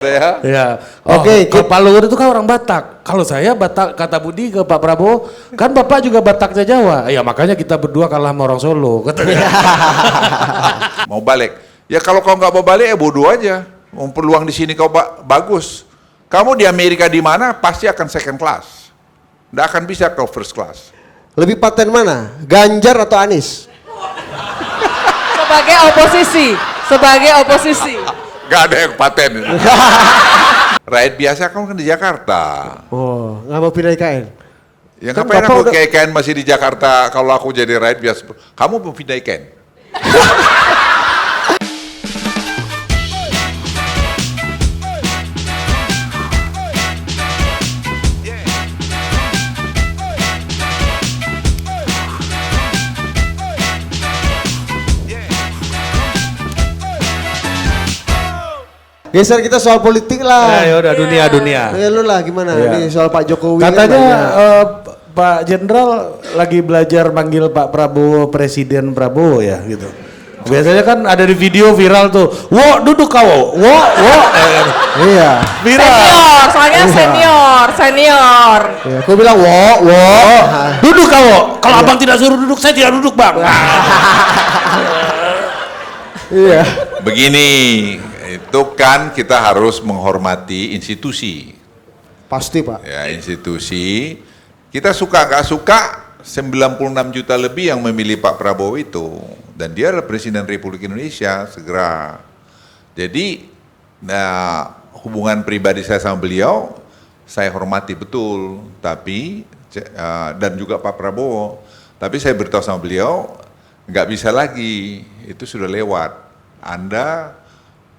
Ya. Ya. Oke, kalau Pak Luhut itu kan orang Batak. Kalau saya Batak, kata Budi ke Pak Prabowo, kan Bapak juga Bataknya Jawa. Ya makanya kita berdua kalah sama orang Solo. Katanya. Mau balik. Ya kalau kau nggak mau balik ya bodoh aja. Peluang di sini kau bagus. Kamu di Amerika di mana pasti akan second class. Nggak akan bisa kau first class. Lebih paten mana? Ganjar atau Anies? Sebagai oposisi. Sebagai oposisi. Nggak ada yang paten. Rakyat biasa kamu kan di Jakarta. Oh, nggak mau pindah IKN? Ya Kan ngapain Bapak aku udah- ke IKN masih di Jakarta kalau aku jadi rakyat biasa. Kamu mau pindah IKN? Geser kita soal politik lah. Ya udah dunia. Lu lah gimana? Iya. Ini soal Pak Jokowi. Katanya kan banyak. Pak Jenderal lagi belajar manggil Pak Prabowo Presiden Prabowo ya gitu. Biasanya kan ada di video viral tuh, wo duduk kau, wo. Iya. Viral. Senior, soalnya senior. Iya. Aku bilang wo. Duduk kau. Kalau abang tidak suruh duduk, saya tidak duduk bang. Iya. Begini, itu kan kita harus menghormati institusi. Pasti Pak. Ya, institusi. Kita suka nggak suka, 96 juta lebih yang memilih Pak Prabowo itu. Dan dia adalah Presiden Republik Indonesia, segera. Jadi, nah, hubungan pribadi saya sama beliau, saya hormati betul. Tapi, dan juga Pak Prabowo. Tapi saya beritahu sama beliau, nggak bisa lagi, itu sudah lewat. Anda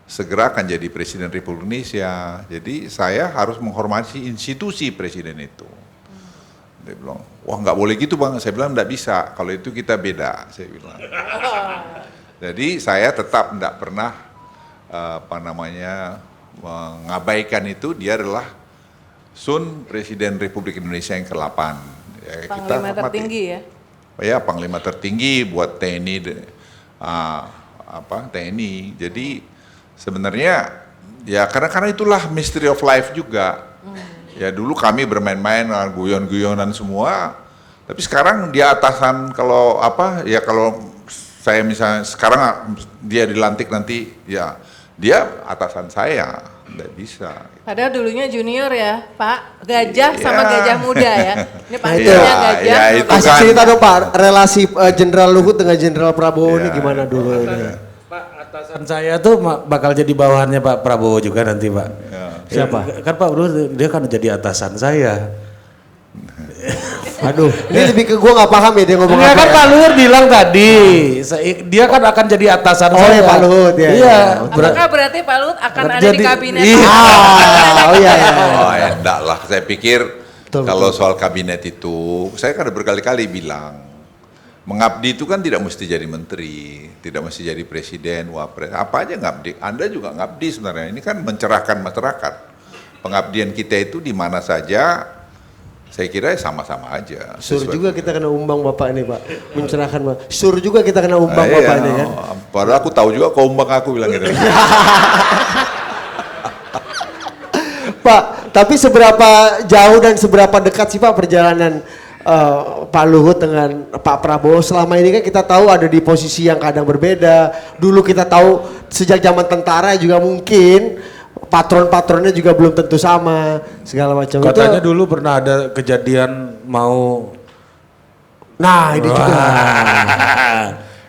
segera akan jadi Presiden Republik Indonesia. Jadi saya harus menghormati institusi Presiden itu. Dia bilang, wah nggak boleh gitu bang. Saya bilang nggak bisa, kalau itu kita beda. Saya bilang. Jadi saya tetap nggak pernah mengabaikan itu. Dia adalah Sun Presiden Republik Indonesia yang ke-8. Ya, Panglima tertinggi ya. Ya Panglima tertinggi buat TNI, TNI. Jadi sebenarnya ya karena itulah mystery of life juga. Ya dulu kami bermain-main, guyon-guyonan semua. Tapi sekarang dia atasan kalau kalau saya misalnya sekarang dia dilantik nanti ya dia atasan saya, nggak bisa. Padahal dulunya junior ya, Pak. Gajah sama Ya. gajah muda ya. Ini pastinya Ya, gajah. ya, sama itu gajah Kasih kan. cerita dong Pak, relasi Jenderal Luhut dengan Jenderal Prabowo ini Ya, gimana dulu ya, ini? ya. Pak, atasan saya tuh bakal jadi bawahannya Pak Prabowo juga nanti Pak. Ya. Siapa? Kan Pak Luhut dia kan jadi atasan saya. Aduh, ini lebih ke gua nggak paham ya dia ngomong Enggak apa kan ya. Pak Luhut bilang tadi, dia kan akan jadi atasan Oh, saya. ya, Pak Luhut, ya, Iya. ya. Apakah berarti Pak Luhut akan ada di Jadi- kabinet? Iya. Oh iya ya. Oh ya enggak lah, saya pikir Betul, kalau soal kabinet itu, saya kan udah berkali-kali bilang, mengabdi itu kan tidak mesti jadi menteri, tidak mesti jadi presiden, wapres, apa aja ngabdi. Anda juga ngabdi sebenarnya, ini kan mencerahkan masyarakat. Pengabdian kita itu di mana saja, saya kira sama-sama aja. Suruh Sesuai- juga kita kena umbang Bapak ini Pak, mencerahkan Pak. Suruh juga kita kena umbang Iya, Bapak ini kan. Padahal aku tahu juga kau umbang aku bilang gitu. Pak, tapi seberapa jauh dan seberapa dekat sih Pak perjalanan Pak Luhut dengan Pak Prabowo? Selama ini kan kita tahu ada di posisi yang kadang berbeda. Dulu kita tahu sejak zaman tentara juga mungkin patron-patronnya juga belum tentu sama segala macam. Katanya Itu, dulu pernah ada kejadian mau nah ini juga.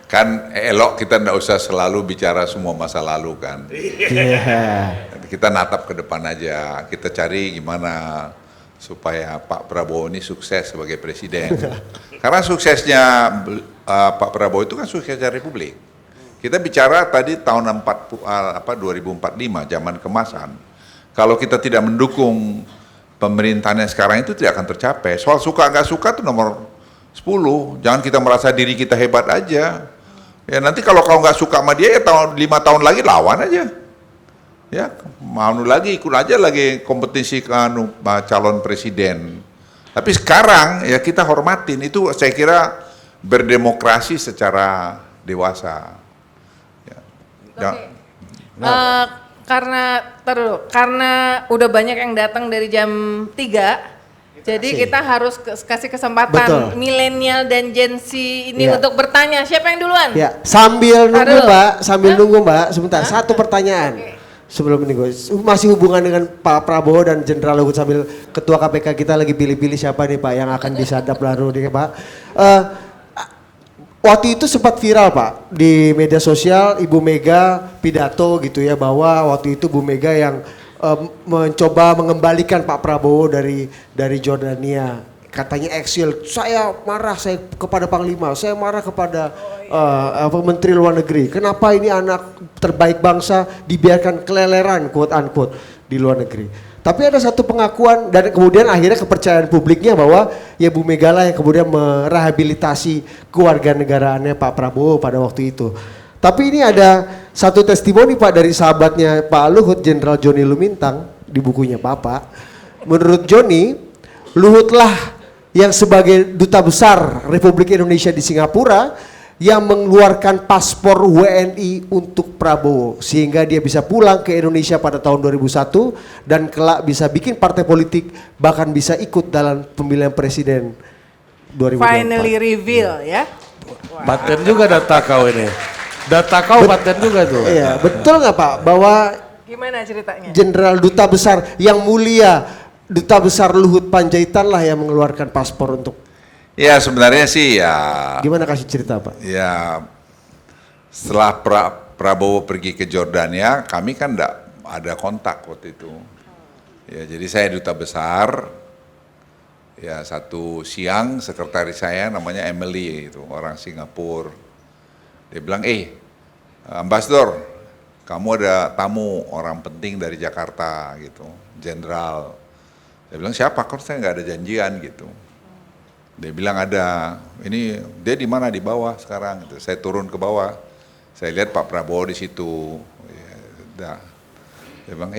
Kan elok kita nggak usah selalu bicara semua masa lalu kan. Iya. Kita natap ke depan aja, kita cari gimana supaya Pak Prabowo ini sukses sebagai presiden. Karena suksesnya Pak Prabowo itu kan suksesnya Republik. Kita bicara tadi tahun 2045, zaman kemasan. Kalau kita tidak mendukung pemerintahan yang sekarang itu tidak akan tercapai. Soal suka nggak suka itu nomor 10. Jangan kita merasa diri kita hebat aja. Ya nanti kalau kau nggak suka sama dia ya 5 tahun lagi lawan aja. Ya, mau lagi ikut aja lagi kompetisi calon presiden. Tapi sekarang ya kita hormatin itu, saya kira berdemokrasi secara dewasa. Ya. Oke. karena udah banyak yang datang dari jam 3. Jadi kita harus kasih kesempatan Betul. milenial dan Gen Z ini Iya. untuk bertanya. Siapa yang duluan? Ya, sambil nunggu Aduh. Mbak, nunggu Mbak, sebentar. Satu pertanyaan. Sebelum ini masih hubungan dengan Pak Prabowo dan Jenderal Luhut sambil Ketua KPK kita lagi pilih-pilih siapa nih Pak yang akan disadap baru nih Pak. Waktu itu sempat viral Pak di media sosial Ibu Mega pidato gitu ya bahwa waktu itu Bu Mega yang mencoba mengembalikan Pak Prabowo dari Jordania. Katanya eksil, saya marah saya kepada Panglima, saya marah kepada Menteri Luar Negeri. Kenapa ini anak terbaik bangsa dibiarkan keleleran quote unquote di luar negeri. Tapi ada satu pengakuan dan kemudian akhirnya kepercayaan publiknya bahwa ya Bu Mega lah yang kemudian merehabilitasi kewarganegaraannya Pak Prabowo pada waktu itu. Tapi ini ada satu testimoni Pak dari sahabatnya Pak Luhut, Jenderal Joni Lumintang di bukunya Bapak. Menurut Joni, Luhutlah yang sebagai duta besar Republik Indonesia di Singapura yang mengeluarkan paspor WNI untuk Prabowo sehingga dia bisa pulang ke Indonesia pada tahun 2001 dan kelak bisa bikin partai politik bahkan bisa ikut dalam pemilihan presiden 2024. Finally reveal ya. Paten juga data kau ini. Data kau paten juga tuh. Iya, betul nggak Pak bahwa Gimana ceritanya? Jenderal Duta Besar yang mulia Duta Besar Luhut Panjaitan lah yang mengeluarkan paspor untuk Ya sebenarnya sih ya, gimana kasih cerita Pak? ya setelah Prabowo pergi ke Jordania, kami kan enggak ada kontak waktu itu. Ya jadi saya duta besar, ya satu siang sekretaris saya namanya Emily itu orang Singapura. Dia bilang, Ambassador, kamu ada tamu orang penting dari Jakarta gitu, jenderal. Saya bilang siapa? Kok saya nggak ada janjian gitu. Dia bilang ada. Ini dia di mana? Di bawah sekarang. Gitu. Saya turun ke bawah. Saya lihat Pak Prabowo di situ. Ya, udah. Dia bilang,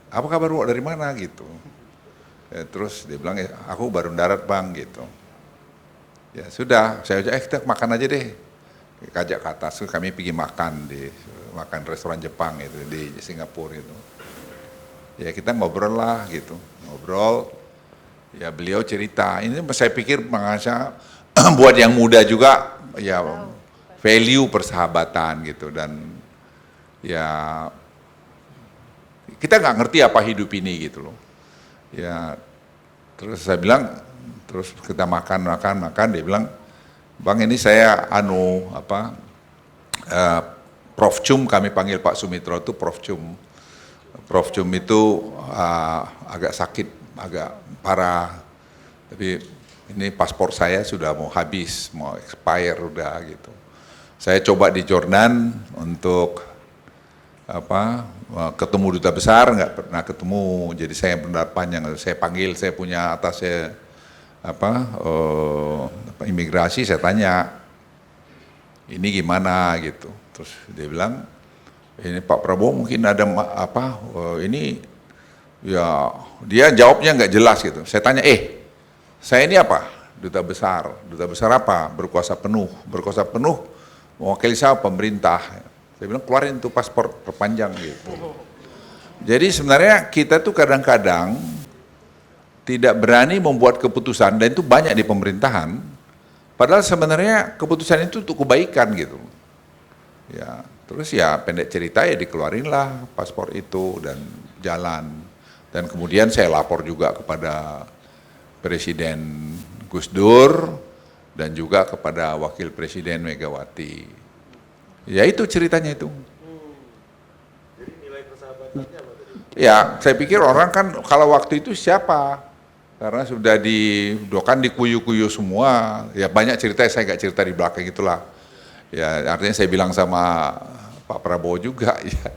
apa kabar Bu? Dari mana gitu? Ya, terus dia bilang, aku baru darat Bang gitu. Ya sudah, saya ajak, kita makan aja deh. Kajak ke atas, kami pergi makan restoran Jepang itu di Singapura itu. Ya kita ngobrol lah gitu, ngobrol. Ya beliau cerita, ini saya pikir mengasa buat yang muda juga ya value persahabatan gitu dan ya kita nggak ngerti apa hidup ini gitu loh. Ya terus saya bilang, terus kita makan, dia bilang, Bang ini saya Prof Cum, kami panggil Pak Sumitro itu Prof Cum. Prof Cum itu agak sakit, agak parah, tapi ini paspor saya sudah mau habis, mau expire udah gitu. Saya coba di Jordan untuk ketemu duta besar, nggak pernah ketemu, jadi saya benar panjang, saya panggil, saya punya atasnya imigrasi, saya tanya, ini gimana gitu, terus dia bilang, ini Pak Prabowo mungkin ada ini ya dia jawabnya nggak jelas gitu. Saya tanya, saya ini apa? Duta besar apa? Berkuasa penuh mewakili saya pemerintah. Saya bilang keluarin tuh paspor perpanjang gitu. Jadi sebenarnya kita tuh kadang-kadang tidak berani membuat keputusan dan itu banyak di pemerintahan. Padahal sebenarnya keputusan itu untuk kebaikan gitu. Ya, terus ya pendek cerita ya dikeluarin lah paspor itu dan jalan. Dan kemudian saya lapor juga kepada Presiden Gus Dur dan juga kepada Wakil Presiden Megawati. Ya itu ceritanya itu. Jadi nilai persahabatannya apa tadi? Ya, saya pikir orang kan kalau waktu itu siapa? Karena sudah didokan dikuyu-kuyu semua. Ya banyak cerita, saya nggak cerita di belakang itulah. Ya artinya saya bilang sama Pak Prabowo juga, ya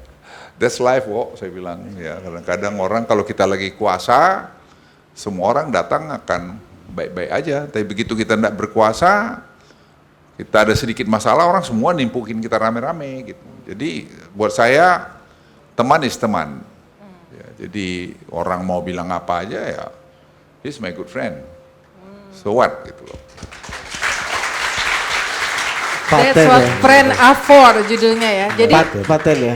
that's life kok, saya bilang. Ya kadang-kadang orang kalau kita lagi kuasa, semua orang datang akan baik-baik aja. Tapi begitu kita tidak berkuasa, kita ada sedikit masalah, orang semua nimpukin kita rame-rame gitu. Jadi buat saya teman is teman. Ya, jadi orang mau bilang apa aja ya, he's my good friend. So what gitu loh. That's Paten what ya. friend are for judulnya ya. Jadi Paten ya.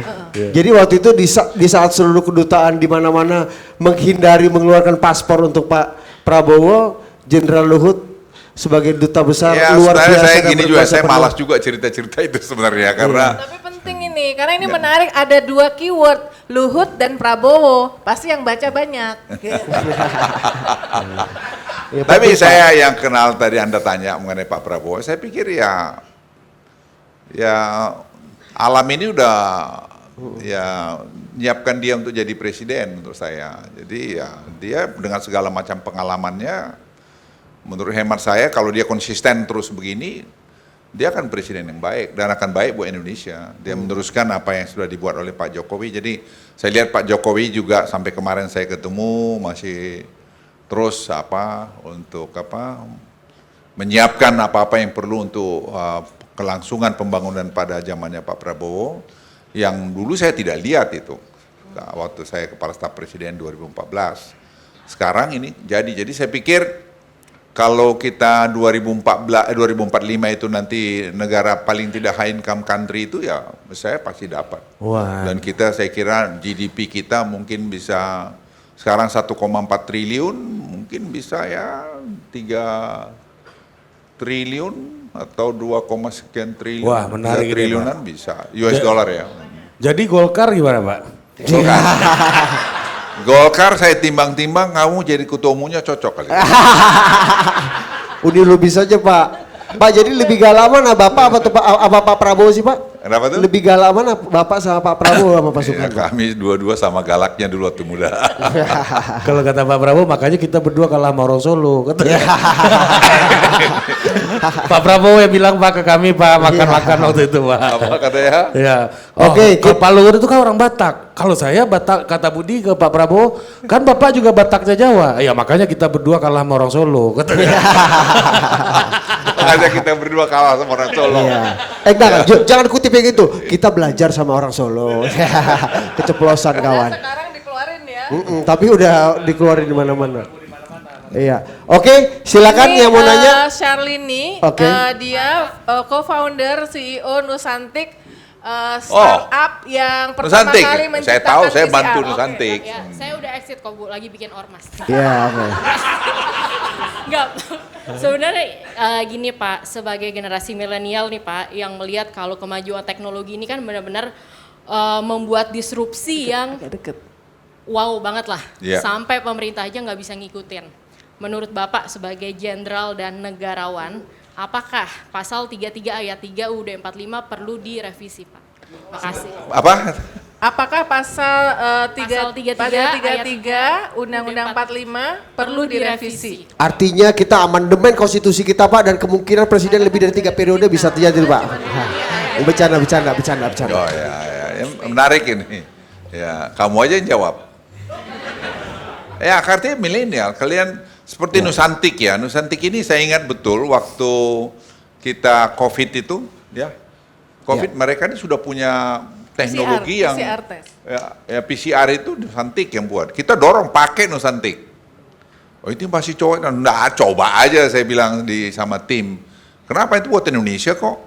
Jadi waktu itu di saat seluruh kedutaan di mana-mana menghindari mengeluarkan paspor untuk Pak Prabowo, Jenderal Luhut sebagai duta besar Ya, luar sebenarnya biasa saya dan gini juga, berkuasa saya penuh. malas juga cerita-cerita itu sebenarnya karena tapi penting ini karena ini menarik, ada 2 keyword, Luhut dan Prabowo. Pasti yang baca banyak. Ya, tapi Pak. saya yang kenal tadi Anda tanya mengenai Pak Prabowo, saya pikir ya alam ini udah ya nyiapkan dia untuk jadi presiden untuk saya. Jadi ya dia dengan segala macam pengalamannya, menurut hemat saya kalau dia konsisten terus begini, dia akan presiden yang baik dan akan baik buat Indonesia. Dia meneruskan apa yang sudah dibuat oleh Pak Jokowi. Jadi saya lihat Pak Jokowi juga sampai kemarin saya ketemu masih terus untuk menyiapkan apa-apa yang perlu untuk kelangsungan pembangunan pada zamannya Pak Prabowo yang dulu saya tidak lihat itu. Nah, waktu saya kepala staf presiden 2014. Sekarang ini jadi saya pikir kalau kita 2045 itu nanti negara paling tidak high income country itu ya saya pasti dapat. Wah. Dan saya kira GDP kita mungkin bisa sekarang 1,4 triliun, mungkin bisa ya 3 triliun atau 2, sekian triliun. Wah, menarik 3 ini, triliunan bisa US dollar ya. Jadi Golkar gimana Pak? Golkar. Golkar saya timbang-timbang kamu jadi ketua umumnya cocok kali. Uni lobis saja Pak. Pak jadi lebih galak mana Bapak apa tuh Pak, apa Pak Prabowo sih Pak? Kenapa tuh? Lebih galak mana Bapak sama Pak Prabowo sama pasukan? Ya, kami dua-dua sama galaknya dulu waktu muda. Kalau kata Pak Prabowo, makanya kita berdua kalah sama orang Solo. Katanya. Pak Prabowo yang bilang Pak ke kami Pak makan-makan waktu itu Pak. Apa katanya? Ya. Oke, Kalau Pak Luhut itu kan orang Batak. Kalau saya Batak, kata Budi ke Pak Prabowo, kan Bapak juga Bataknya Jawa. Ya makanya kita berdua kalah sama orang Solo. Katanya. Makanya kita berdua kalah sama orang Solo. Iya. Enggak, jangan kutip yang itu. Kita belajar sama orang Solo. Keceplosan kawan. Sekarang dikeluarin ya. Tapi udah dikeluarin di mana-mana. Iya. Oke, silakan Ini, yang mau nanya. Charlini, Oke. dia co-founder CEO Nusantik, startup yang pertama Nusantik, kali saya menciptakan tahu, saya PCR. bantu Oke. Nusantik. Ya, saya udah exit kok Bu, lagi bikin ormas. Iya, oke. Enggak, sebenarnya gini Pak, sebagai generasi milenial nih Pak, yang melihat kalau kemajuan teknologi ini kan benar-benar membuat disrupsi yang wow banget lah. Iya. Sampai pemerintah aja nggak bisa ngikutin. Menurut Bapak sebagai jenderal dan negarawan, apakah pasal 33 ayat 3 UUD 45 perlu direvisi Pak? Makasih. Apa? Apakah pasal Pasal 33 33 Undang-Undang 45 perlu direvisi? Artinya kita amandemen konstitusi kita Pak dan kemungkinan presiden lebih dari 3 periode bisa terjadi Pak. Bercanda. Oh ya, menarik ini. Ya, kamu aja yang jawab. Ya, artinya milenial. Kalian seperti Nusantik ya. Nusantik ini saya ingat betul waktu kita COVID itu, ya. COVID mereka ini sudah punya teknologi yang PCR test. ya PCR itu Nusantik yang buat. Kita dorong pakai Nusantik. Oh itu masih cowok, nah coba aja saya bilang sama tim. Kenapa itu buat Indonesia kok?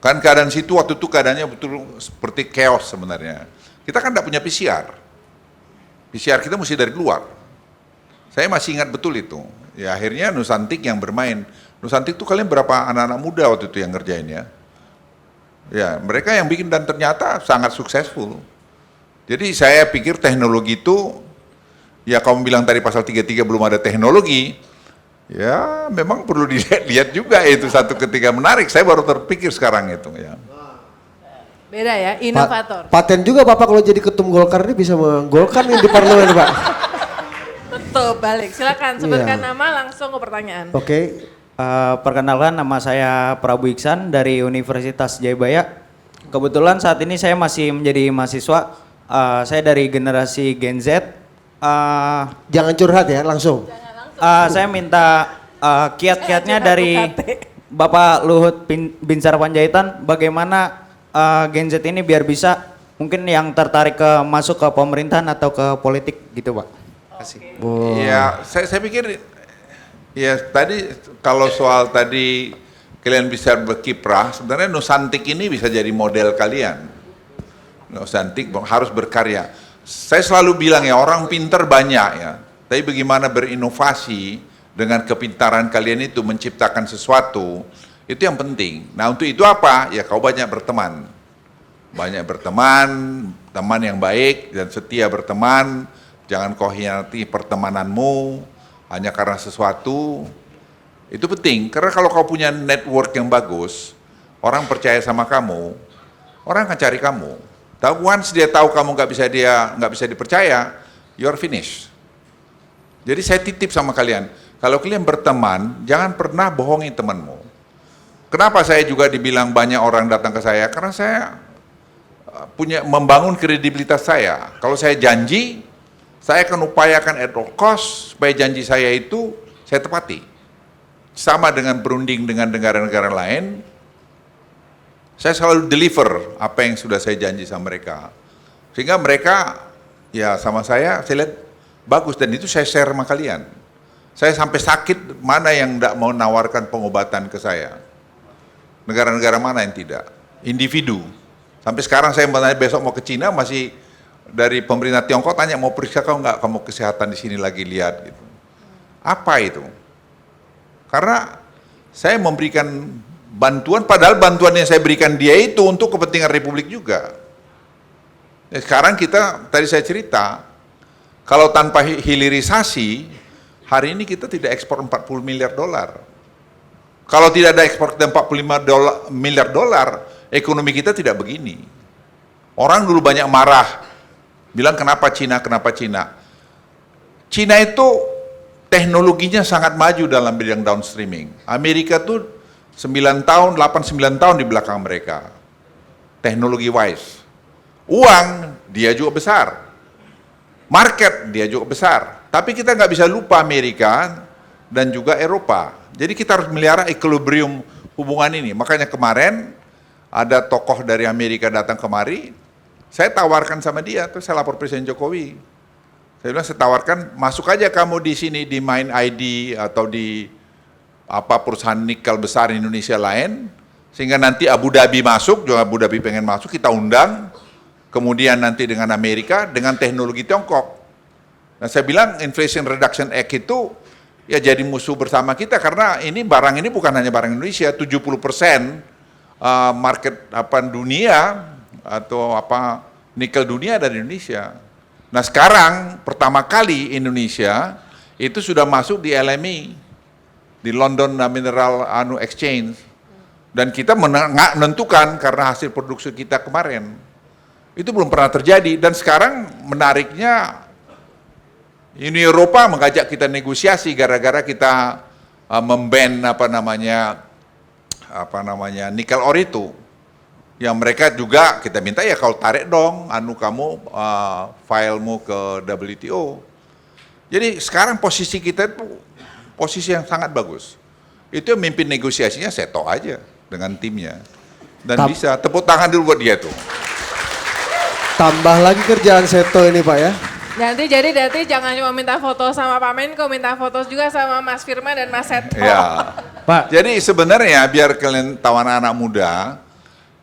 Kan keadaan situ waktu itu keadaannya betul seperti chaos sebenarnya. Kita kan tidak punya PCR. PCR kita mesti dari luar. Saya masih ingat betul itu. Ya akhirnya Nusantik yang bermain. Nusantik itu kalian berapa anak-anak muda waktu itu yang ngerjain ya? Ya, mereka yang bikin dan ternyata sangat successful. Jadi saya pikir teknologi itu, ya kamu bilang tadi pasal 33 belum ada teknologi, ya memang perlu dilihat juga itu satu ketika menarik. Saya baru terpikir sekarang itu ya. Beda ya, inovator. Paten juga Bapak kalau jadi ketum Golkar ini bisa menggolkan ini di parlemen Pak. Betul, balik. Silakan sebutkan Iya. nama langsung ke pertanyaan. Oke. Perkenalkan, nama saya Prabu Iksan dari Universitas Jayabaya. Kebetulan saat ini saya masih menjadi mahasiswa. Saya dari generasi Gen Z. Jangan curhat ya, langsung. Saya minta kiat-kiatnya dari Bapak Luhut Binsar Panjaitan. Bagaimana Gen Z ini biar bisa mungkin yang tertarik masuk ke pemerintahan atau ke politik gitu Pak. Terima kasih. Ya saya pikir ya tadi kalau soal tadi kalian bisa berkiprah, sebenarnya Nusantik ini bisa jadi model kalian. Nusantik harus berkarya. Saya selalu bilang ya, orang pinter banyak ya, tapi bagaimana berinovasi dengan kepintaran kalian itu menciptakan sesuatu, itu yang penting. Nah untuk itu apa? Ya kau banyak berteman. Banyak berteman, teman yang baik dan setia berteman. Jangan kau hianati pertemananmu hanya karena sesuatu. Itu penting, karena kalau kau punya network yang bagus, orang percaya sama kamu, orang akan cari kamu. Once dia tahu kamu nggak bisa dipercaya, you're finished. Jadi saya titip sama kalian, kalau kalian berteman, jangan pernah bohongi temanmu. Kenapa saya juga dibilang banyak orang datang ke saya? Karena saya membangun kredibilitas saya. Kalau saya janji, saya akan upayakan at all cost supaya janji saya itu saya tepati. Sama dengan berunding dengan negara-negara lain, saya selalu deliver apa yang sudah saya janji sama mereka. Sehingga mereka ya sama saya lihat bagus, dan itu saya share sama kalian. Saya sampai sakit mana yang tidak mau nawarkan pengobatan ke saya. Negara-negara mana yang tidak. Individu. Sampai sekarang saya besok mau ke Cina, masih dari pemerintah Tiongkok tanya mau periksa kau nggak, kamu kesehatan di sini lagi lihat gitu. Apa itu? Karena saya memberikan bantuan, padahal bantuan yang saya berikan dia itu untuk kepentingan Republik juga. Sekarang tadi saya cerita, kalau tanpa hilirisasi, hari ini kita tidak ekspor 40 miliar dolar. Kalau tidak ada ekspor 45 miliar dolar, ekonomi kita tidak begini. Orang dulu banyak marah, bilang kenapa Cina. Cina itu teknologinya sangat maju dalam bidang downstreaming. Amerika tuh 9 tahun, 8-9 tahun di belakang mereka. Teknologi wise. Uang, dia juga besar. Market, dia juga besar. Tapi kita nggak bisa lupa Amerika dan juga Eropa. Jadi kita harus melihara equilibrium hubungan ini. Makanya kemarin ada tokoh dari Amerika datang kemari, saya tawarkan sama dia, terus saya lapor Presiden Jokowi. Saya tawarkan, masuk aja kamu di sini di Main ID atau di perusahaan nikel besar Indonesia lain, sehingga nanti Abu Dhabi masuk, juga Abu Dhabi pengen masuk, kita undang, kemudian nanti dengan Amerika, dengan teknologi Tiongkok. Nah saya bilang Inflation Reduction Act itu ya jadi musuh bersama kita, karena ini barang ini bukan hanya barang Indonesia, 70% market dunia atau nikel dunia dari Indonesia. Nah sekarang pertama kali Indonesia itu sudah masuk di LME, di London Mineral Exchange, dan kita menentukan karena hasil produksi kita kemarin. Itu belum pernah terjadi, dan sekarang menariknya Uni Eropa mengajak kita negosiasi gara-gara kita memban nikel ore itu. Yang mereka juga kita minta ya kalau tarik dong kamu filemu ke WTO. Jadi sekarang posisi kita itu posisi yang sangat bagus. Itu yang mimpin negosiasinya Seto aja dengan timnya. Dan bisa tepuk tangan dulu buat dia tuh. Tambah lagi kerjaan Seto ini Pak ya. Nanti jangan cuma minta foto sama Pak Menko, minta foto juga sama Mas Firman dan Mas Seto. Ya. Pak. Jadi sebenarnya biar kalian tahu anak-anak muda,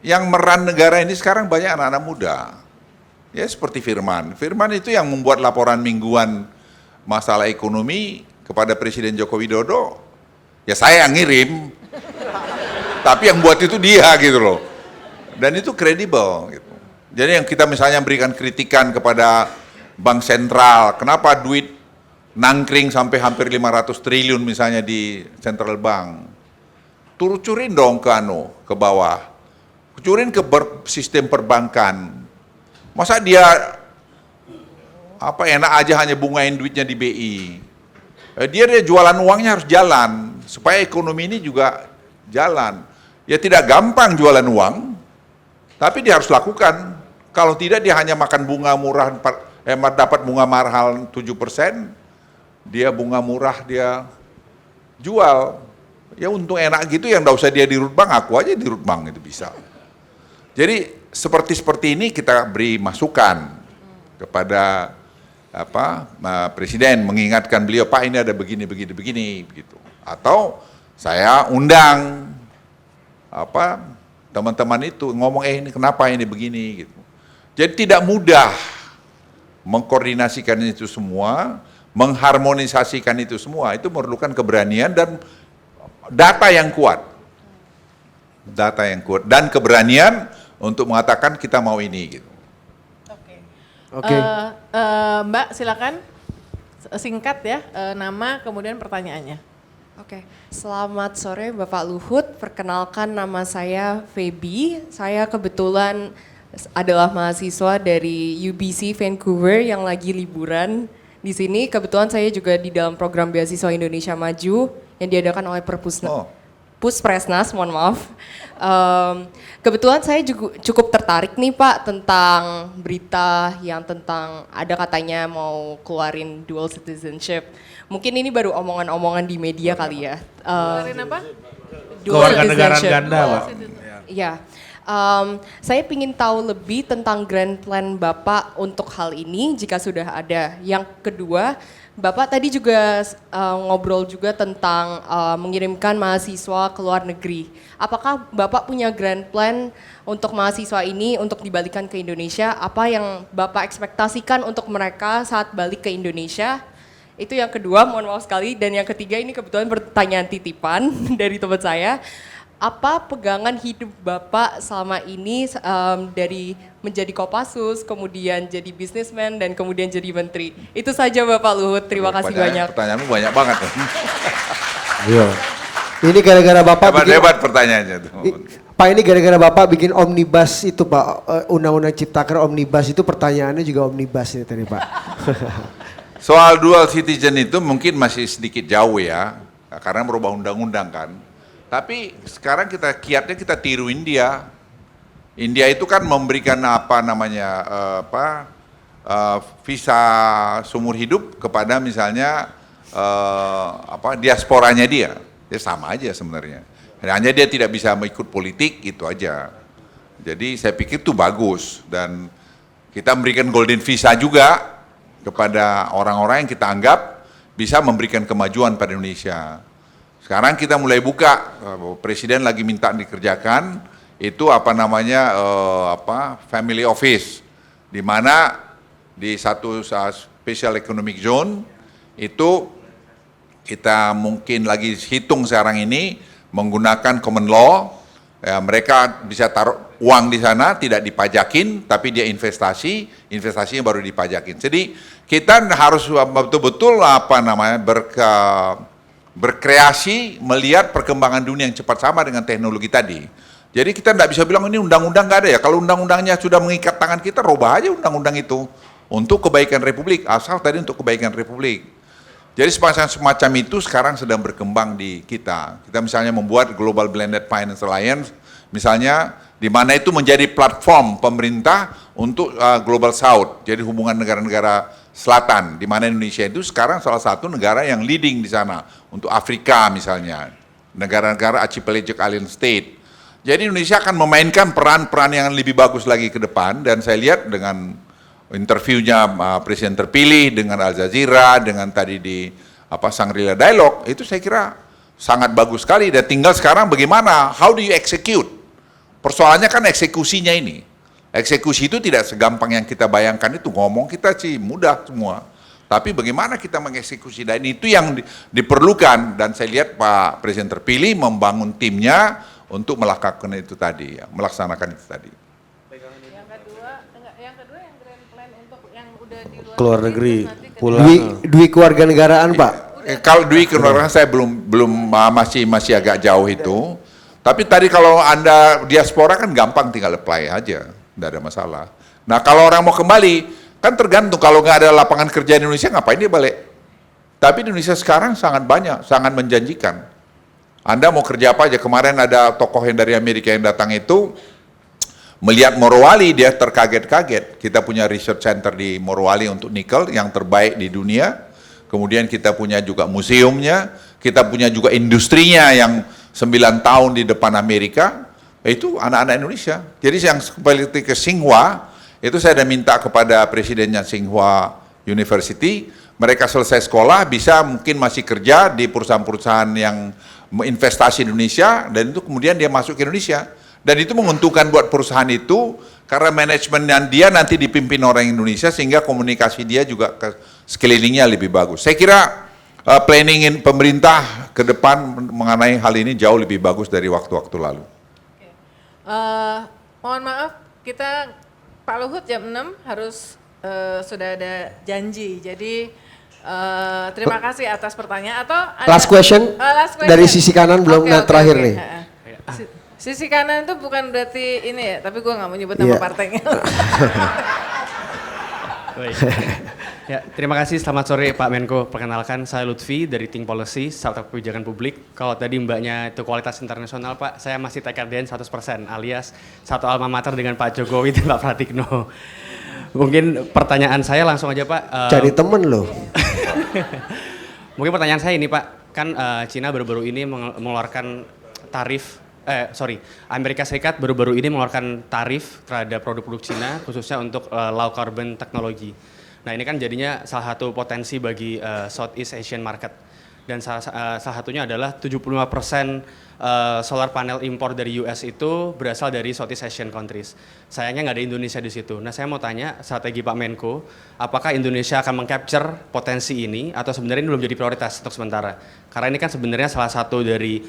yang meran negara ini sekarang banyak anak-anak muda. Ya seperti Firman. Firman itu yang membuat laporan mingguan masalah ekonomi kepada Presiden Joko Widodo. Ya saya yang ngirim. Tapi yang buat itu dia gitu loh. Dan itu kredibel gitu. Jadi yang kita misalnya berikan kritikan kepada Bank Sentral, kenapa duit nangkring sampai hampir 500 triliun misalnya di Central Bank. Curin dong ke bawah. Curin ke sistem perbankan. Masa dia enak aja hanya bungain duitnya di BI. Dia jualan uangnya harus jalan supaya ekonomi ini juga jalan. Ya tidak gampang jualan uang, tapi dia harus lakukan. Kalau tidak dia hanya makan bunga murah, dapat bunga mahal 7%, dia bunga murah dia jual. Ya untung enak gitu, yang enggak usah dia di root bank, aku aja di root bank itu bisa. Jadi seperti ini kita beri masukan kepada Presiden, mengingatkan beliau, Pak ini ada begini begitu. Atau saya undang teman-teman itu ngomong ini kenapa ini begini gitu. Jadi tidak mudah mengkoordinasikan itu semua, mengharmonisasikan itu semua, itu memerlukan keberanian dan data yang kuat. Data yang kuat dan keberanian untuk mengatakan kita mau ini gitu. Oke. Mbak silakan singkat ya, nama kemudian pertanyaannya. Oke, selamat sore Bapak Luhut. Perkenalkan nama saya Feby. Saya kebetulan adalah mahasiswa dari UBC Vancouver yang lagi liburan di sini. Kebetulan saya juga di dalam program beasiswa Indonesia Maju yang diadakan oleh Puspresnas, mohon maaf. Kebetulan saya juga cukup tertarik nih Pak tentang berita yang tentang ada katanya mau keluarin dual citizenship. Mungkin ini baru omongan-omongan di media kali ya. Keluarin apa? Kewarganegaraan ganda, Pak. Ya, saya ingin tahu lebih tentang grand plan Bapak untuk hal ini jika sudah ada. Yang kedua, Bapak tadi juga ngobrol juga tentang mengirimkan mahasiswa ke luar negeri. Apakah Bapak punya grand plan untuk mahasiswa ini untuk dibalikan ke Indonesia? Apa yang Bapak ekspektasikan untuk mereka saat balik ke Indonesia? Itu yang kedua, mohon maaf sekali. Dan yang ketiga ini kebetulan pertanyaan titipan dari teman saya. Apa pegangan hidup Bapak selama ini dari menjadi Kopassus, kemudian jadi bisnismen, dan kemudian jadi menteri? Itu saja Bapak Luhut, terima kasih banyak. Pertanyaanmu banyak banget. Iya. Ini gara-gara Bapak bikin Hebat pertanyaannya tuh. Pak, ini gara-gara Bapak bikin omnibus itu Pak, undang-undang ciptaker omnibus itu pertanyaannya juga omnibus ini tadi Pak. Soal dual citizen itu mungkin masih sedikit jauh ya, karena merubah undang-undang kan. Tapi sekarang kiatnya kita tiru India. India itu kan memberikan visa seumur hidup kepada misalnya diasporanya dia. Ya sama aja sebenarnya. Hanya dia tidak bisa mengikut politik, itu aja. Jadi saya pikir itu bagus dan kita memberikan golden visa juga kepada orang-orang yang kita anggap bisa memberikan kemajuan pada Indonesia. Sekarang kita mulai buka, Presiden lagi minta dikerjakan itu family office, di mana di satu special economic zone itu kita mungkin lagi hitung sekarang ini menggunakan common law, mereka bisa taruh uang di sana tidak dipajakin, tapi dia investasinya baru dipajakin. Jadi kita harus betul-betul berkreasi melihat perkembangan dunia yang cepat sama dengan teknologi tadi. Jadi kita tidak bisa bilang ini undang-undang nggak ada ya. Kalau undang-undangnya sudah mengikat tangan kita, robah aja undang-undang itu untuk kebaikan Republik, asal tadi untuk kebaikan Republik. Jadi semacam itu sekarang sedang berkembang di kita. Kita misalnya membuat Global Blended Finance Alliance, misalnya di mana itu menjadi platform pemerintah untuk Global South, jadi hubungan negara-negara selatan, di mana Indonesia itu sekarang salah satu negara yang leading di sana, untuk Afrika misalnya, negara-negara archipelagic island state. Jadi Indonesia akan memainkan peran-peran yang lebih bagus lagi ke depan, dan saya lihat dengan interviewnya Presiden terpilih, dengan Al Jazeera, dengan tadi di Shangri-La Dialogue, itu saya kira sangat bagus sekali, dan tinggal sekarang bagaimana, how do you execute? Persoalannya kan eksekusinya ini. Eksekusi itu tidak segampang yang kita bayangkan itu, ngomong kita sih mudah semua. Tapi bagaimana kita mengeksekusi, dan itu yang diperlukan, dan saya lihat Pak Presiden terpilih membangun timnya untuk melakukan itu tadi, melaksanakan itu tadi. Yang kedua yang grand plan untuk yang udah di Keluar negeri, pulang. Dwi kewarganegaraan Pak. Kalau duit keluarga saya belum masih agak jauh itu. Tapi tadi kalau Anda diaspora kan gampang, tinggal apply aja, tidak ada masalah. Nah kalau orang mau kembali, kan tergantung, kalau nggak ada lapangan kerja di Indonesia ngapain dia balik? Tapi di Indonesia sekarang sangat banyak, sangat menjanjikan. Anda mau kerja apa aja, kemarin ada tokoh yang dari Amerika yang datang itu, melihat Morowali dia terkaget-kaget. Kita punya research center di Morowali untuk nikel yang terbaik di dunia. Kemudian kita punya juga museumnya, kita punya juga industrinya yang 9 tahun di depan Amerika, itu anak-anak Indonesia. Jadi yang kembali ke Tsinghua, itu saya ada minta kepada presidennya Tsinghua University, mereka selesai sekolah bisa mungkin masih kerja di perusahaan-perusahaan yang investasi di Indonesia, dan itu kemudian dia masuk ke Indonesia. Dan itu menguntungkan buat perusahaan itu karena manajemen yang dia nanti dipimpin orang Indonesia sehingga komunikasi dia juga ke sekelilingnya lebih bagus. Saya kira planningin pemerintah ke depan mengenai hal ini jauh lebih bagus dari waktu-waktu lalu. Mohon maaf, kita Pak Luhut jam 6 harus sudah ada janji. Jadi terima kasih atas pertanyaan. Atau ada, Last question, last question dari sisi kanan belum terakhir nih. Sisi kanan itu bukan berarti ini ya, tapi gue nggak mau nyebut nama Iya. partainya. Baik. Ya, terima kasih. Selamat sore Pak Menko. Perkenalkan, saya Lutfi dari Think Policy, Startup Kebijakan Publik. Kalau tadi mbaknya itu kualitas internasional Pak, saya masih TKDN 100%, alias satu alma mater dengan Pak Jokowi dan Pak Pratikno. Mungkin pertanyaan saya langsung aja Pak. Cari temen loh. Mungkin pertanyaan saya ini Pak, kan Cina baru-baru ini mengeluarkan tarif, Amerika Serikat baru-baru ini mengeluarkan tarif terhadap produk-produk Cina, khususnya untuk low carbon technology. Nah ini kan jadinya salah satu potensi bagi Southeast Asian market. Dan salah satunya adalah 75% solar panel impor dari US itu berasal dari Southeast Asian countries. Sayangnya nggak ada Indonesia di situ. Nah saya mau tanya strategi Pak Menko, apakah Indonesia akan mengcapture potensi ini atau sebenarnya ini belum jadi prioritas untuk sementara? Karena ini kan sebenarnya salah satu dari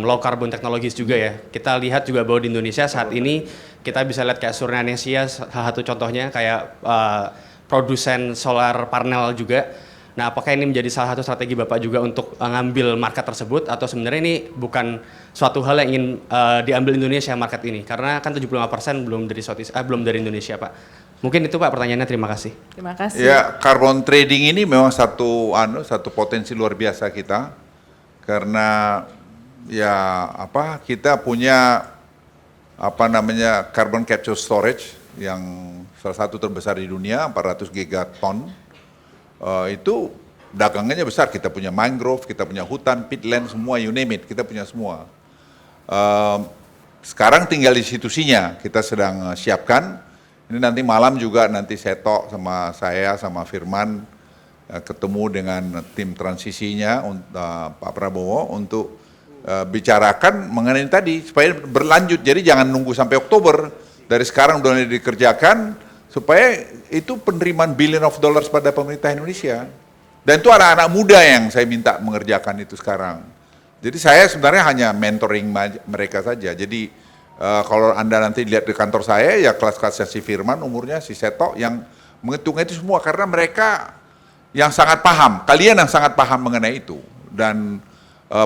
low carbon technologies juga ya. Kita lihat juga bahwa di Indonesia saat ini kita bisa lihat kayak Surinanesia, salah satu contohnya kayak produsen solar panel juga. Nah, apakah ini menjadi salah satu strategi Bapak juga untuk ngambil market tersebut atau sebenarnya ini bukan suatu hal yang ingin diambil Indonesia market ini? Karena kan 75% belum dari Indonesia, Pak. Mungkin itu Pak pertanyaannya, terima kasih. Terima kasih. Ya, carbon trading ini memang satu potensi luar biasa kita. Karena kita punya carbon capture storage yang salah satu terbesar di dunia, 400 gigaton. Itu dagangannya besar, kita punya mangrove, kita punya hutan, peatland, semua you name it, kita punya semua. Sekarang tinggal institusinya, kita sedang siapkan. Ini nanti malam juga nanti Seto sama saya sama Firman ketemu dengan tim transisinya Pak Prabowo untuk bicarakan mengenai tadi supaya berlanjut. Jadi jangan nunggu sampai Oktober, dari sekarang udah dikerjakan supaya itu penerimaan billion of dollars pada pemerintah Indonesia. Dan itu anak-anak muda yang saya minta mengerjakan itu sekarang. Jadi saya sebenarnya hanya mentoring mereka saja. Jadi kalau Anda nanti lihat di kantor saya, ya kelas-kelasnya si Firman, umurnya si Seto, yang menghitung itu semua. Karena mereka yang sangat paham, kalian yang sangat paham mengenai itu. Dan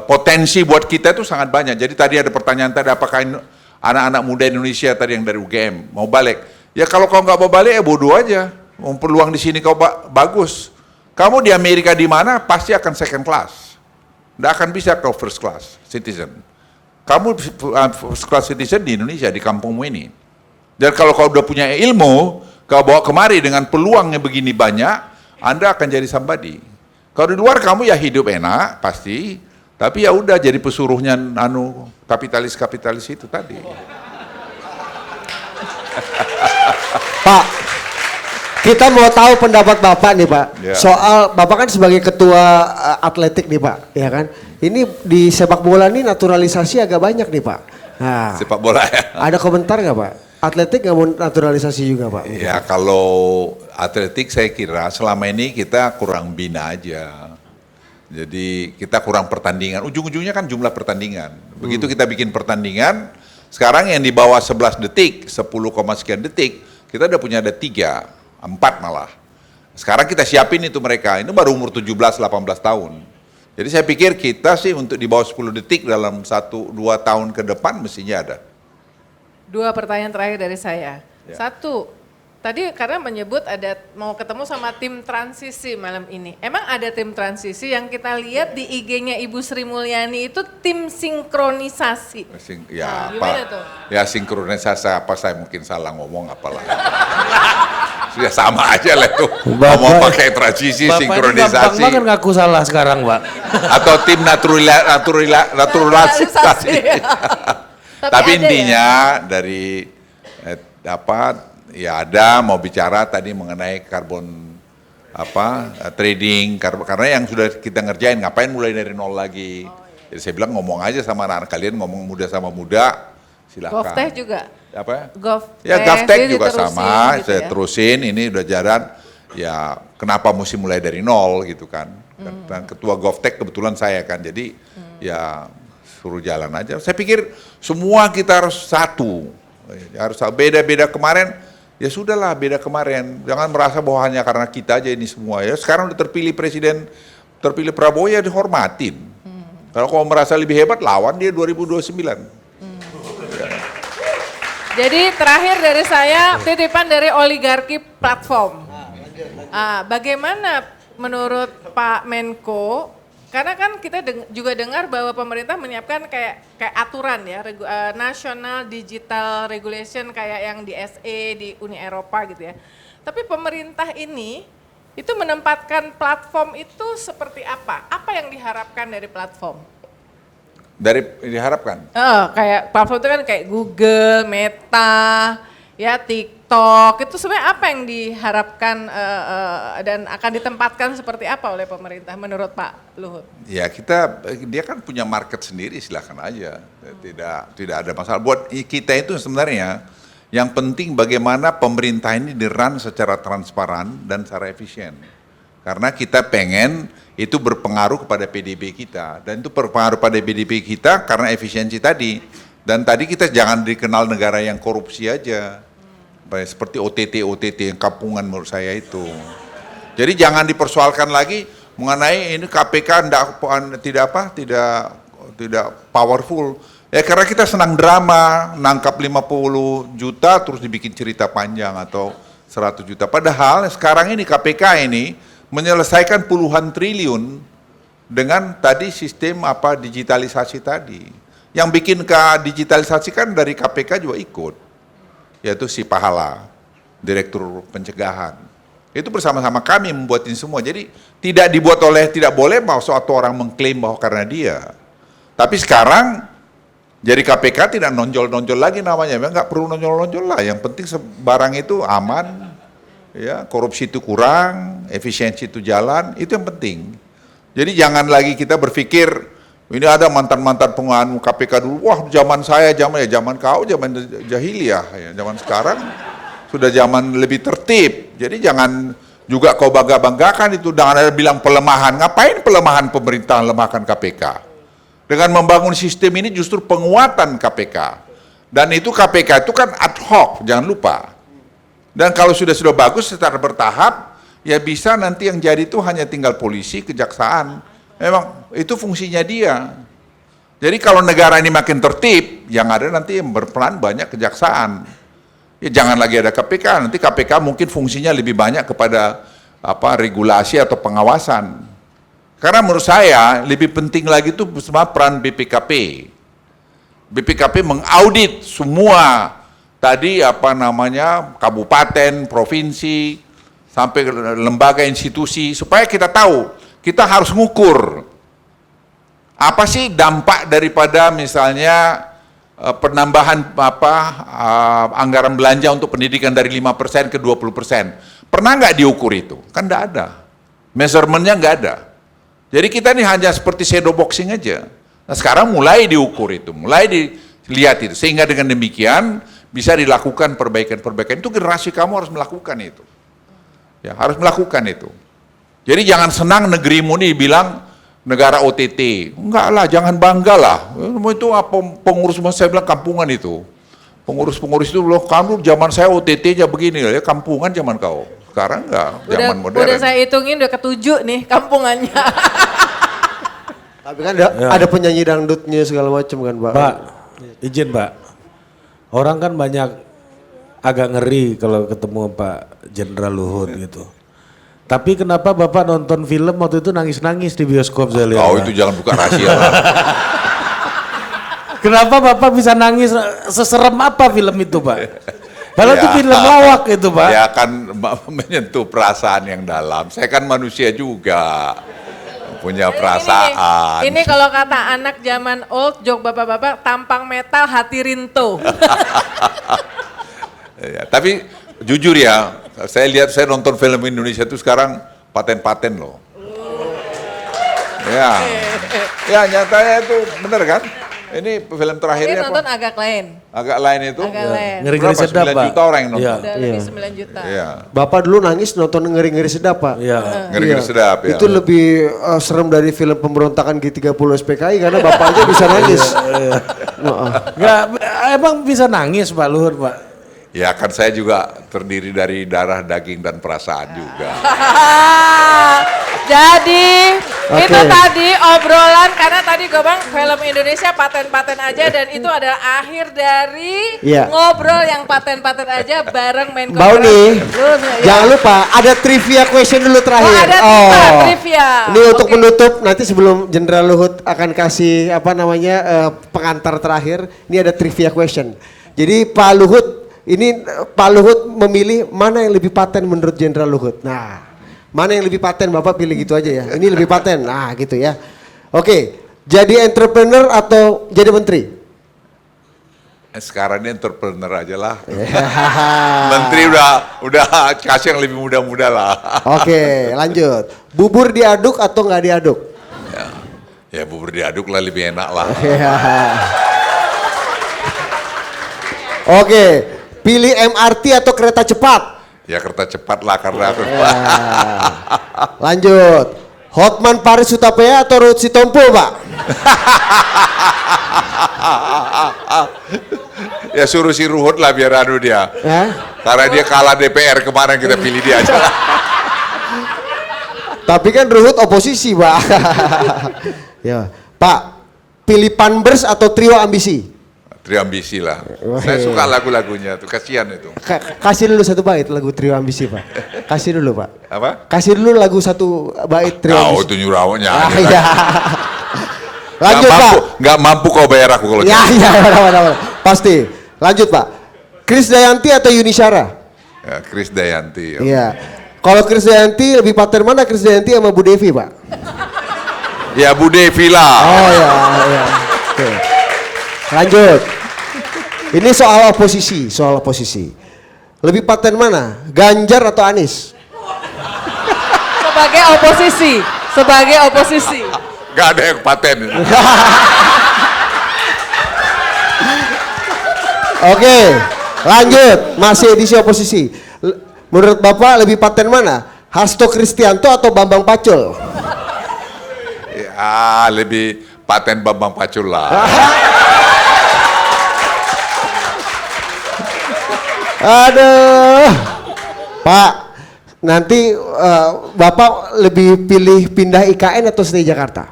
potensi buat kita itu sangat banyak. Jadi tadi ada pertanyaan tadi, apakah anak-anak muda Indonesia tadi yang dari UGM mau balik? Ya kalau kau nggak mau balik ya bodoh aja. Peluang di sini kau bagus. Kamu di Amerika di mana pasti akan second class. Nggak akan bisa kau first class citizen. Kamu first class citizen di Indonesia, di kampungmu ini. Dan kalau kau udah punya ilmu, kau bawa kemari dengan peluangnya begini banyak, Anda akan jadi somebody. Kalau di luar kamu ya hidup enak pasti, tapi ya udah jadi pesuruhnya kapitalis itu tadi. Pak, kita mau tahu pendapat Bapak nih Pak, Ya. soal Bapak kan sebagai ketua atletik nih Pak, ya kan? Ini di sepak bola nih naturalisasi agak banyak nih Pak. Nah, Sepak bola ya. ada komentar nggak Pak? Atletik nggak mau naturalisasi juga Pak? Ya kalau atletik saya kira selama ini kita kurang bina aja. Jadi kita kurang pertandingan, ujung-ujungnya kan jumlah pertandingan. Begitu kita bikin pertandingan, sekarang yang di bawah 11 detik, 10, sekian detik, kita udah punya ada 3, 4 malah. Sekarang kita siapin itu mereka, ini baru umur 17, 18 tahun. Jadi saya pikir kita sih untuk di bawah 10 detik dalam 1-2 tahun ke depan mestinya ada. 2 pertanyaan terakhir dari saya. 1, tadi karena menyebut ada mau ketemu sama tim transisi malam ini. Emang ada tim transisi yang kita lihat di IG-nya Ibu Sri Mulyani itu tim sinkronisasi. Ya gimana apa? tuh? Ya sinkronisasi apa, saya mungkin salah ngomong apalah. Sudah sama aja lah tuh. Ngomong pakai transisi, Bapak ini gampang sinkronisasi. banget ngaku salah sekarang, Pak. Atau tim naturalisasi. Tapi ada intinya dari ya ada mau bicara tadi mengenai karbon trading, karena yang sudah kita ngerjain, ngapain mulai dari nol lagi. Jadi saya bilang ngomong aja sama anak-anak kalian, ngomong muda sama muda, silakan. GovTech juga. Apa? GovTech. Ya GovTech jadi juga diterusin sama, gitu saya ya. terusin, ini udah jalan. Ya kenapa mesti mulai dari nol gitu kan. Dan ketua GovTech kebetulan saya kan, jadi ya suruh jalan aja. Saya pikir semua kita harus satu, harus beda-beda kemarin, ya sudahlah beda kemarin. Jangan merasa bahwa hanya karena kita aja ini semua ya. Sekarang udah terpilih presiden, terpilih Prabowo ya dihormatin. Kalau kau merasa lebih hebat, lawan dia 2029. Jadi terakhir dari saya, titipan dari oligarki platform. Bagaimana menurut Pak Menko? Karena kan kita juga dengar bahwa pemerintah menyiapkan kayak aturan ya, National Digital Regulation kayak yang di SE, di Uni Eropa gitu ya. Tapi pemerintah ini itu menempatkan platform itu seperti apa? Apa yang diharapkan dari platform? Diharapkan? Kayak platform itu kan kayak Google, Meta, ya TikTok, itu sebenarnya apa yang diharapkan dan akan ditempatkan seperti apa oleh pemerintah menurut Pak Luhut? Ya dia kan punya market sendiri, silakan aja, tidak ada masalah. Buat kita itu sebenarnya yang penting bagaimana pemerintah ini di-run secara transparan dan secara efisien. Karena kita pengen itu berpengaruh kepada PDB kita, dan itu berpengaruh pada PDB kita karena efisiensi tadi. Dan tadi kita jangan dikenal negara yang korupsi aja, seperti OTT yang kampungan menurut saya itu. Jadi jangan dipersoalkan lagi mengenai ini KPK tidak powerful. Ya karena kita senang drama, nangkap 50 juta terus dibikin cerita panjang atau 100 juta. Padahal sekarang ini KPK ini menyelesaikan puluhan triliun dengan tadi sistem digitalisasi tadi. Yang bikin digitalisasi kan dari KPK juga ikut, yaitu si Pahala, Direktur Pencegahan. Itu bersama-sama kami membuat ini semua. Jadi tidak boleh mau suatu orang mengklaim bahwa karena dia. Tapi sekarang jadi KPK tidak nonjol-nonjol lagi namanya, nggak perlu nonjol-nonjol lah. Yang penting barang itu aman, ya korupsi itu kurang, efisiensi itu jalan, itu yang penting. Jadi jangan lagi kita berpikir ini ada mantan-mantan penghuni KPK dulu, wah zaman kau zaman jahiliyah, ya zaman sekarang sudah zaman lebih tertib. Jadi jangan juga kau bangga-banggakan itu, jangan ada bilang pelemahan. Ngapain pelemahan pemerintah lemahkan KPK? Dengan membangun sistem ini justru penguatan KPK. Dan itu KPK itu kan ad hoc, jangan lupa. Dan kalau sudah bagus secara bertahap, ya bisa nanti yang jadi itu hanya tinggal polisi, kejaksaan. Memang itu fungsinya dia. Jadi kalau negara ini makin tertib, yang ada nanti yang berperan banyak kejaksaan. Ya jangan lagi ada KPK, nanti KPK mungkin fungsinya lebih banyak kepada regulasi atau pengawasan. Karena menurut saya lebih penting lagi itu peran BPKP. BPKP mengaudit semua tadi kabupaten, provinsi, sampai lembaga institusi supaya kita tahu, kita harus ngukur apa sih dampak daripada misalnya penambahan anggaran belanja untuk pendidikan dari 5% ke 20%. Pernah nggak diukur itu? Kan nggak ada. Measurementnya nggak ada. Jadi kita ini hanya seperti shadow boxing aja. Nah sekarang mulai diukur itu, mulai dilihat itu. Sehingga dengan demikian bisa dilakukan perbaikan-perbaikan. Itu generasi kamu harus melakukan itu. Ya, harus melakukan itu. Jadi jangan senang negerimu nih bilang negara OTT. Enggak lah, jangan bangga lah. Itu pengurus, saya bilang kampungan itu. Pengurus-pengurus itu loh, kamu zaman saya OTT aja begini ya, kampungan zaman kau. Sekarang enggak, zaman modern. Udah saya hitungin udah ke-7 nih kampungannya. Tapi kan ada penyanyi dangdutnya segala macam kan, Pak. Pak, izin Pak. Orang kan banyak agak ngeri kalau ketemu Pak Jenderal Luhut gitu. Tapi kenapa Bapak nonton film waktu itu nangis-nangis di bioskop saya lihat? Oh itu jangan buka rahasia lah. Kenapa Bapak bisa nangis, seserem apa film itu Pak? Padahal itu film lawak itu Pak. Ya kan menyentuh perasaan yang dalam. Saya kan manusia juga. Punya perasaan. Ini kalau kata anak zaman old, joke bapak-bapak, tampang metal hati rinto. Ya, tapi jujur ya, saya nonton film Indonesia itu sekarang paten-paten loh. Ya. Ya nyatanya itu benar kan? Ini film Ini terakhirnya nonton apa? agak lain. Agak lain itu. Agak lain. Ngeri-ngeri Berapa? sedap, 9 Pak. juta orang yang nonton. Iya. Udah lebih 9 juta. Iya. Bapak dulu nangis nonton ngeri-ngeri sedap Pak. Iya. Ngeri-ngeri Iya. sedap ya. Itu lebih serem dari film pemberontakan G30 SPKI karena bapak aja bisa nangis. Heeh. Nggak, emang bisa nangis Pak Luhut Pak? Ya kan saya juga terdiri dari darah, daging dan perasaan juga. Jadi Oke. itu tadi obrolan karena tadi gue bang film Indonesia paten-paten aja dan itu adalah akhir dari Iya. ngobrol yang paten-paten aja bareng Menko. Bau nih, ya. jangan lupa ada trivia question dulu terakhir. Oh, ada trivia. Ini untuk Oke. menutup nanti sebelum Jenderal Luhut akan kasih apa namanya pengantar terakhir. Ini ada trivia question. Jadi Pak Luhut ini Pak Luhut memilih mana yang lebih paten menurut Jenderal Luhut. Nah, mana yang lebih paten Bapak pilih gitu aja ya. Ini lebih paten. Nah, gitu ya. Oke, jadi entrepreneur atau jadi menteri? Sekarang ini entrepreneur aja lah. Menteri udah kasih yang lebih muda-muda lah. Oke, lanjut. Bubur diaduk atau nggak diaduk? Ya bubur diaduk lah lebih enak lah. Oke, pilih MRT atau kereta cepat? Ya kereta cepat lah karena aku. Lanjut. Hotman Paris Hutapea atau Ruhut Sitompul, Pak? Ya suruh si Ruhut lah biar anu dia. Karena dia kalah DPR kemarin kita pilih dia aja lah. Tapi kan Ruhut oposisi, Pak. Ya, Pak, pilih Panbers atau Trio Ambisi? Triambisi lah. Saya suka lagu-lagunya tuh, kasihan itu. Kasih dulu satu bait lagu Trio Ambisi, Pak. Kasih dulu, Pak. Apa? Kasih dulu lagu satu bait Trio Tahu Ambisi. itu nyurawnya. Iya. Lanjut, Pak. Nggak mampu kau bayar aku kalau Ya, ya, benar. Pasti. Lanjut, Pak. Kris Dayanti atau Yuni Syara? Ya, Kris Dayanti. Iya. Kalau Kris Dayanti lebih paten mana Kris Dayanti sama Bu Devi, Pak? Ya Bu Devi lah. Oh ya, ya. Oke. Lanjut. Ini soal oposisi, Lebih paten mana? Ganjar atau Anies? Sebagai oposisi. Gak ada yang paten. Oke, lanjut. Masih edisi oposisi. Menurut Bapak lebih paten mana? Hasto Kristianto atau Bambang Pacul? Ya lebih paten Bambang Pacul lah. Aduh, Pak, nanti Bapak lebih pilih pindah IKN atau stay Jakarta?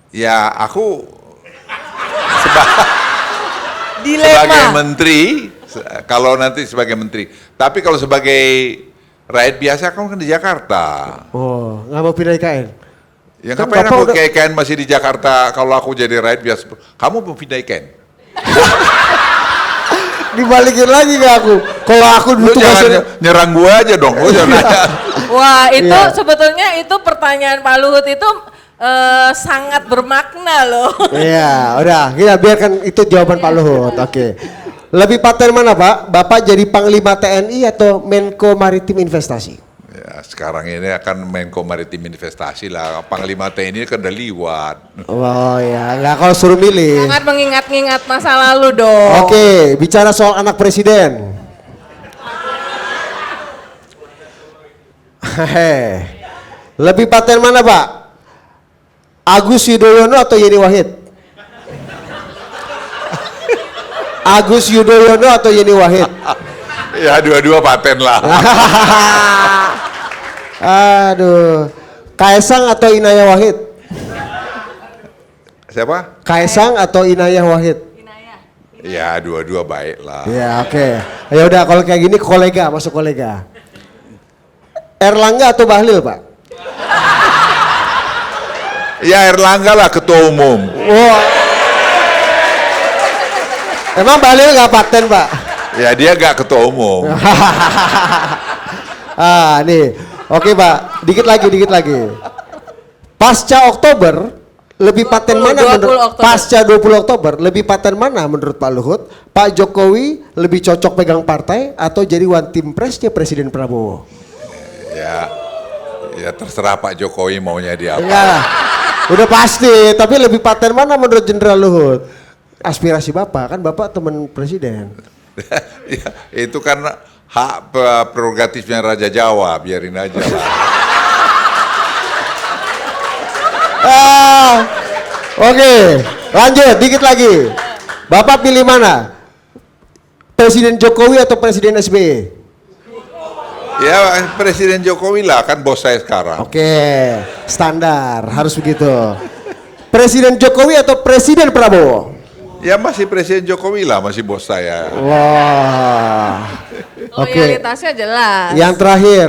Ya aku sebagai Dilema. menteri, kalau nanti sebagai menteri. Tapi kalau sebagai rakyat biasa kamu kan di Jakarta. Oh, nggak mau pindah IKN? Ya Kan ngapain Bapak aku udah- ke IKN masih di Jakarta kalau aku jadi rakyat biasa. Kamu mau pindah IKN? Dibalikin lagi ke aku. Kalau aku Lu dulu jangan tugasnya nyerang gua aja dong. Lu jangan nanya. Wah itu Iya. sebetulnya itu pertanyaan Pak Luhut itu sangat bermakna loh. Iya, udah, kita biarkan itu jawaban Pak Luhut. Oke. Lebih paten mana, Pak? Bapak jadi Panglima TNI atau Menko Maritim Investasi? Ya, sekarang ini akan Menko Maritim Investasi lah. Panglima TNI kan udah liwat. Oh ya, nggak kalau suruh milih. Sangat mengingat-ingat masa lalu dong. Oke, bicara soal anak presiden. Hehe. Lebih paten mana, Pak? Agus Yudhoyono atau Yeni Wahid? Agus Yudhoyono atau Yeni Wahid? Ya dua-dua paten lah. Aduh. Kaisang atau Inayah Wahid? Siapa? Kaisang atau Inayah Wahid? Ya dua-dua baik lah. Ya oke. Ya udah kalau kayak gini kolega, masuk kolega. Erlangga atau Bahlil, Pak? Ya Erlangga lah ketua umum. Wah. Emang Bahlil nggak paten, Pak? Ya dia gak ketua umum. Ah, nih. Oke, Pak. Dikit lagi. Pasca Oktober lebih paten mana 20 menurut Oktober. pasca 20 Oktober lebih paten mana menurut Pak Luhut? Pak Jokowi lebih cocok pegang partai atau jadi one team pressnya Presiden Prabowo? Ya terserah Pak Jokowi maunya dia apa. Enggak lah. Udah pasti, tapi lebih paten mana menurut Jenderal Luhut? Aspirasi Bapak, kan Bapak teman presiden. Ya, itu kan hak prerogatifnya Raja Jawa, biarin aja lah. Oke, lanjut dikit lagi. Bapak pilih mana? Presiden Jokowi atau Presiden SBY? Ya Presiden Jokowi lah, kan bos saya sekarang. Oke, standar harus begitu. Presiden Jokowi atau Presiden Prabowo? Ya masih Presiden Jokowi lah, masih bos saya. Wah. Oke. Loyalitasnya jelas. Yang terakhir,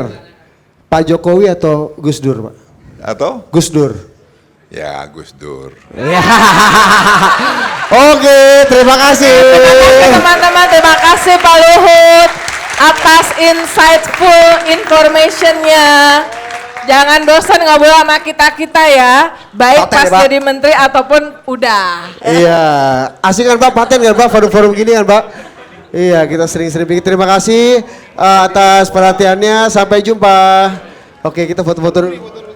Pak Jokowi atau Gus Dur, Pak? Atau? Gus Dur. Ya Gus Dur. Oke, terima kasih. Teman-teman, terima kasih Pak Luhut atas insightful informationnya. Jangan bosan ngobrol sama kita-kita ya, baik Paten, pas Pak. jadi menteri ataupun udah. Iya, asik kan Pak, paten kan Pak, forum-forum gini kan Pak. Iya, kita sering-sering bikin. Terima kasih atas perhatiannya, sampai jumpa. Oke, kita foto-foto dulu.